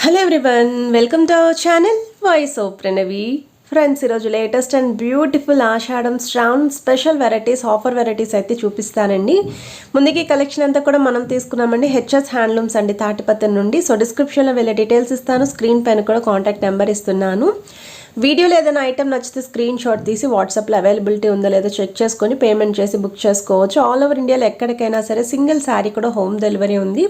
Hello everyone, welcome to our channel voice of Pranavi. Friends, ఈరోజు latest and beautiful Ashadham Shravan special varieties, offer varieties అయితే చూపిస్తానండి. ముందుకి collection అంతా కూడా మనం తీసుకున్నామండి హెచ్ఎస్ హ్యాండ్లూమ్స్ అండి, తాటిపత్రి నుండి. సో డిస్క్రిప్షన్లో వెళ్ళే డీటెయిల్స్ ఇస్తాను, స్క్రీన్ పైన కూడా కాంటాక్ట్ నెంబర్ ఇస్తున్నాను. వీడియోలో ఏదైనా ఐటమ్ నచ్చితే స్క్రీన్ షాట్ తీసి వాట్సాప్లో అవైలబిలిటీ ఉందో లేదో చెక్ చేసుకొని పేమెంట్ చేసి బుక్ చేసుకోవచ్చు. ఆల్ ఓవర్ ఇండియాలో ఎక్కడికైనా సరే సింగిల్ శారీ కూడా హోమ్ డెలివరీ ఉంది.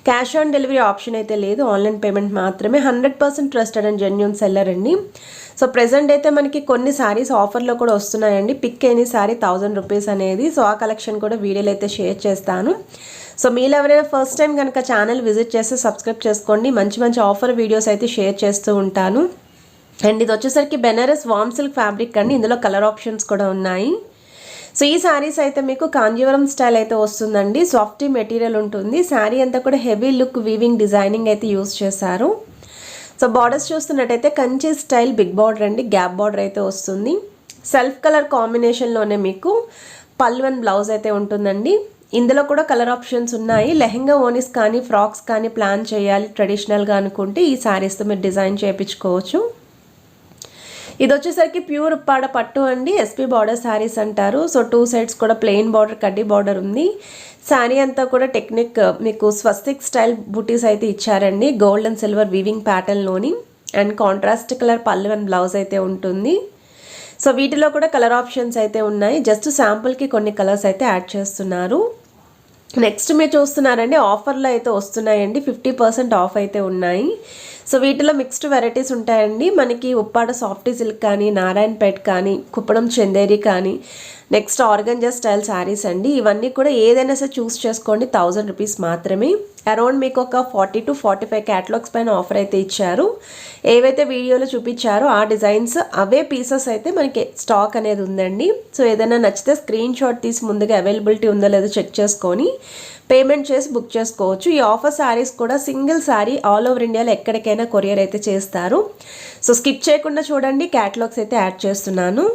క్యాష్ ఆన్ డెలివరీ ఆప్షన్ అయితే లేదు, ఆన్లైన్ పేమెంట్ మాత్రమే. 100% ట్రస్టెడ్ అండ్ జెన్యూన్ సెల్లర్ అండి. సో ప్రెజెంట్ అయితే మనకి కొన్ని శారీస్ ఆఫర్లో కూడా వస్తున్నాయండి. పిక్ ఎనీ శారీ 1000 రూపీస్ అనేది. సో ఆ కలెక్షన్ కూడా వీడియోలో అయితే షేర్ చేస్తాను. సో మీరు ఎవరైనా ఫస్ట్ టైం కనుక ఛానల్ విజిట్ చేస్తే సబ్స్క్రైబ్ చేసుకోండి. మంచి మంచి ఆఫర్ వీడియోస్ అయితే షేర్ చేస్తూ ఉంటాను. అండ్ ఇది వచ్చేసరికి బెనారస్ వామ్ సిల్క్ ఫ్యాబ్రిక్ అండి, ఇందులో కలర్ ఆప్షన్స్ కూడా ఉన్నాయి. సో ఈ శారీస్ అయితే మీకు కాంజీవరం స్టైల్ అయితే వస్తుందండి. సాఫ్టీ మెటీరియల్ ఉంటుంది. శారీ అంతా కూడా హెవీ లుక్ వీవింగ్ డిజైనింగ్ అయితే యూస్ చేశారు. సో బార్డర్స్ చూస్తున్నట్టయితే కంచి స్టైల్ బిగ్ బార్డర్ అండి, గ్యాప్ బార్డర్ అయితే వస్తుంది. సెల్ఫ్ కలర్ కాంబినేషన్లోనే మీకు పళ్ళు అండ్ బ్లౌజ్ అయితే ఉంటుందండి. ఇందులో కూడా కలర్ ఆప్షన్స్ ఉన్నాయి. లెహెంగా ఓనీస్ కానీ ఫ్రాక్స్ కానీ ప్లాన్ చేయాలి ట్రెడిషనల్గా అనుకుంటే ఈ శారీస్తో మీరు డిజైన్ చేయించుకోవచ్చు. ఇది వచ్చేసరికి ప్యూర్ ఉప్పాడ పట్టు అండి, ఎస్పీ బార్డర్ శారీస్ అంటారు. సో 2 సైడ్స్ కూడా ప్లెయిన్ బార్డర్, కడ్డీ బార్డర్ ఉంది. శారీ అంతా కూడా టెక్నిక్ మీకు స్వస్తిక్ స్టైల్ బుటీస్ అయితే ఇచ్చారండి, గోల్డ్ అండ్ సిల్వర్ వీవింగ్ ప్యాటర్న్లోని. అండ్ కాంట్రాస్ట్ కలర్ పళ్ళు అండ్ బ్లౌజ్ అయితే ఉంటుంది. సో వీటిలో కూడా కలర్ ఆప్షన్స్ అయితే ఉన్నాయి. జస్ట్ శాంపుల్కి కొన్ని కలర్స్ అయితే యాడ్ చేస్తున్నారు. నెక్స్ట్ మీరు చూస్తున్నారండి ఆఫర్లో అయితే వస్తున్నాయండి, 50% ఆఫ్ అయితే ఉన్నాయి. సో వీటిలో మిక్స్డ్ వెరైటీస్ ఉంటాయండి. మనకి ఉప్పాడ సాఫ్టీ సిల్క్ కానీ, నారాయణపేట్ కానీ, కుప్పడం చందేరి కానీ, నెక్స్ట్ ఆర్గంజా స్టైల్ శారీస్ అండి. ఇవన్నీ కూడా ఏదైనా సరే చూస్ చేసుకోండి, 1000 రూపీస్ మాత్రమే. అరౌండ్ మీకు ఒక 40 to 45 క్యాటలాగ్స్ పైన ఆఫర్ అయితే ఇచ్చారు. ఏవైతే వీడియోలో చూపించారో ఆ డిజైన్స్ అవే పీసెస్ అయితే మనకి స్టాక్ అనేది ఉందండి. సో ఏదైనా నచ్చితే స్క్రీన్ షాట్ తీసి ముందుగా అవైలబిలిటీ ఉందో లేదో చెక్ చేసుకొని పేమెంట్ చేసి బుక్ చేసుకోవచ్చు. ఈ ఆఫర్ శారీస్ కూడా సింగిల్ శారీ ఆల్ ఓవర్ ఇండియాలో ఎక్కడికైనా కొరియర్ అయితే చేస్తారు. సో స్కిప్ చేయకుండా చూడండి, క్యాటలాగ్స్ అయితే యాడ్ చేస్తున్నాను.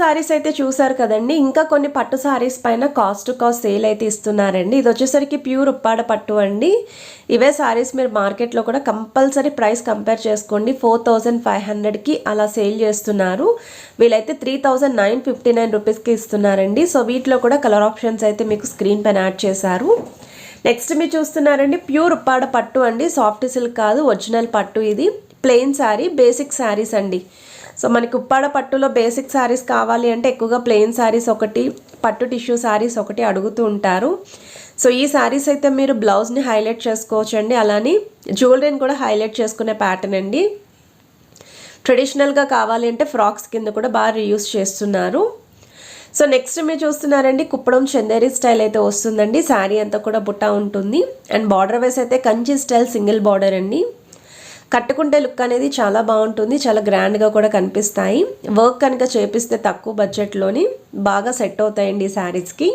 సారీస్ అయితే చూసారు కదండి. ఇంకా కొన్ని పట్టు సారీస్ పైన కాస్ట్ టు కాస్ట్ సేల్ అయితే ఇస్తున్నారండి. ఇది వచ్చేసరికి ప్యూర్ ఉప్పాడ పట్టు అండి. ఇవే సారీస్ మీరు మార్కెట్లో కూడా కంపల్సరీ ప్రైస్ కంపేర్ చేసుకోండి. 4500కి అలా సేల్ చేస్తున్నారు. వీళ్ళైతే 3959 రూపీస్కి ఇస్తున్నారండి. సో వీటిలో కూడా కలర్ ఆప్షన్స్ అయితే మీకు స్క్రీన్ పైన యాడ్ చేశారు. నెక్స్ట్ మీరు చూస్తున్నారండి ప్యూర్ ఉప్పాడ పట్టు అండి. సాఫ్ట్ సిల్క్ కాదు, ఒరిజినల్ పట్టు. ఇది ప్లెయిన్ శారీ, బేసిక్ శారీస్ అండి. సో మనకి ఉప్పాడ పట్టులో బేసిక్ శారీస్ కావాలి అంటే ఎక్కువగా ప్లెయిన్ శారీస్ ఒకటి, పట్టు టిష్యూ శారీస్ ఒకటి అడుగుతూ ఉంటారు. సో ఈ శారీస్ అయితే మీరు బ్లౌజ్ని హైలైట్ చేసుకోవచ్చు అండి. అలానే జ్యువెలరీని కూడా హైలైట్ చేసుకునే ప్యాటర్న్ అండి. ట్రెడిషనల్గా కావాలి అంటే ఫ్రాక్స్ కింద కూడా బాగా రీయూస్ చేస్తున్నారు. సో నెక్స్ట్ మీరు చూస్తున్నారండి కుప్పడం చందేరి స్టైల్ అయితే వస్తుందండి. శారీ అంతా కూడా బుట్ట ఉంటుంది అండ్ బార్డర్ వైస్ అయితే కంచి స్టైల్ సింగిల్ బార్డర్ అండి. కట్టుకుంటే లుక్ అనేది చాలా బాగుంటుంది, చాలా గ్రాండ్గా కూడా కనిపిస్తాయి. వర్క్ కనుక చేపిస్తే తక్కువ బడ్జెట్లోని బాగా సెట్ అవుతాయండి ఈ శారీస్కి.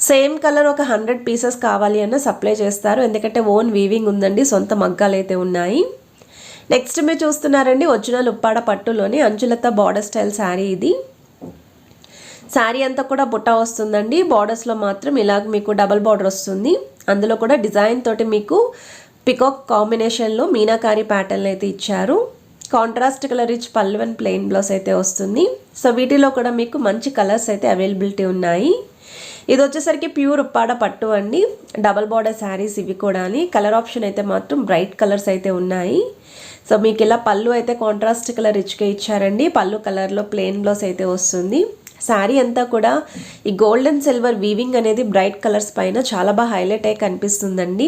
సేమ్ కలర్ ఒక 100 పీసెస్ కావాలి అన్న సప్లై చేస్తారు, ఎందుకంటే ఓన్ వీవింగ్ ఉందండి, సొంత మగ్గాలు అయితే ఉన్నాయి. నెక్స్ట్ మీరు చూస్తున్నారండి ఒరిజినల్ ఉప్పాడ పట్టులోని అంచులతో బార్డర్ స్టైల్ శారీ. ఇది శారీ అంతా కూడా బుట్ట వస్తుందండి. బార్డర్స్లో మాత్రం ఇలాగ మీకు డబల్ బార్డర్ వస్తుంది. అందులో కూడా డిజైన్ తోటి మీకు పికాక్ కాంబినేషన్లో మీనాకారి ప్యాటర్న్ అయితే ఇచ్చారు. కాంట్రాస్ట్ కలర్ రిచ్ పళ్ళు అండ్ ప్లెయిన్ బ్లౌజ్ అయితే వస్తుంది. సో వీటిలో కూడా మీకు మంచి కలర్స్ అయితే అవైలబిలిటీ ఉన్నాయి. ఇది వచ్చేసరికి ప్యూర్ ఉప్పాడ పట్టు అండి. డబల్ బార్డర్ శారీస్ ఇవి కూడా. కలర్ ఆప్షన్ అయితే మాత్రం బ్రైట్ కలర్స్ అయితే ఉన్నాయి. సో మీకు ఇలా పళ్ళు అయితే కాంట్రాస్ట్ కలర్ రిచ్గా ఇచ్చారండి. పళ్ళు కలర్లో ప్లెయిన్ బ్లౌజ్ అయితే వస్తుంది. శారీ అంతా కూడా ఈ గోల్డ్ అండ్ సిల్వర్ వీవింగ్ అనేది బ్రైట్ కలర్స్ పైన చాలా బాగా హైలైట్ అయ్యి కనిపిస్తుందండి.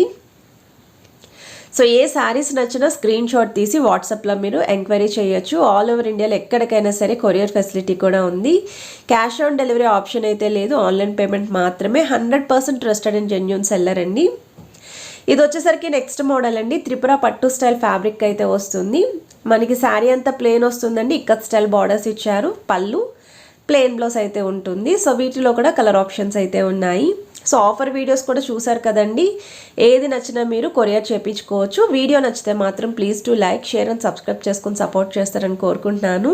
సో ఏ శారీస్ నచ్చినా స్క్రీన్ షాట్ తీసి వాట్సాప్లో మీరు ఎంక్వైరీ చేయొచ్చు. ఆల్ ఓవర్ ఇండియాలో ఎక్కడికైనా సరే కొరియర్ ఫెసిలిటీ కూడా ఉంది. క్యాష్ ఆన్ డెలివరీ ఆప్షన్ అయితే లేదు, ఆన్లైన్ పేమెంట్ మాత్రమే. 100% ట్రస్టెడ్ అండ్ జెన్యూన్ సెల్లర్ అండి. ఇది వచ్చేసరికి నెక్స్ట్ మోడల్ అండి. త్రిపుర పట్టు స్టైల్ ఫ్యాబ్రిక్ అయితే వస్తుంది. మనకి శారీ అంతా ప్లెయిన్ వస్తుందండి. ఇక్కత్ స్టైల్ బార్డర్స్ ఇచ్చారు. పళ్ళు ప్లెయిన్ బ్లౌజ్ అయితే ఉంటుంది. సో వీటిలో కూడా కలర్ ఆప్షన్స్ అయితే ఉన్నాయి. సో ఆఫర్ వీడియోస్ కూడా చూసారు కదండి. ఏది నచ్చినా మీరు కొరియర్ చేయించుకోవచ్చు. వీడియో నచ్చితే మాత్రం please to like, share and subscribe చేసుకుని సపోర్ట్ చేస్తారని కోరుకుంటున్నాను.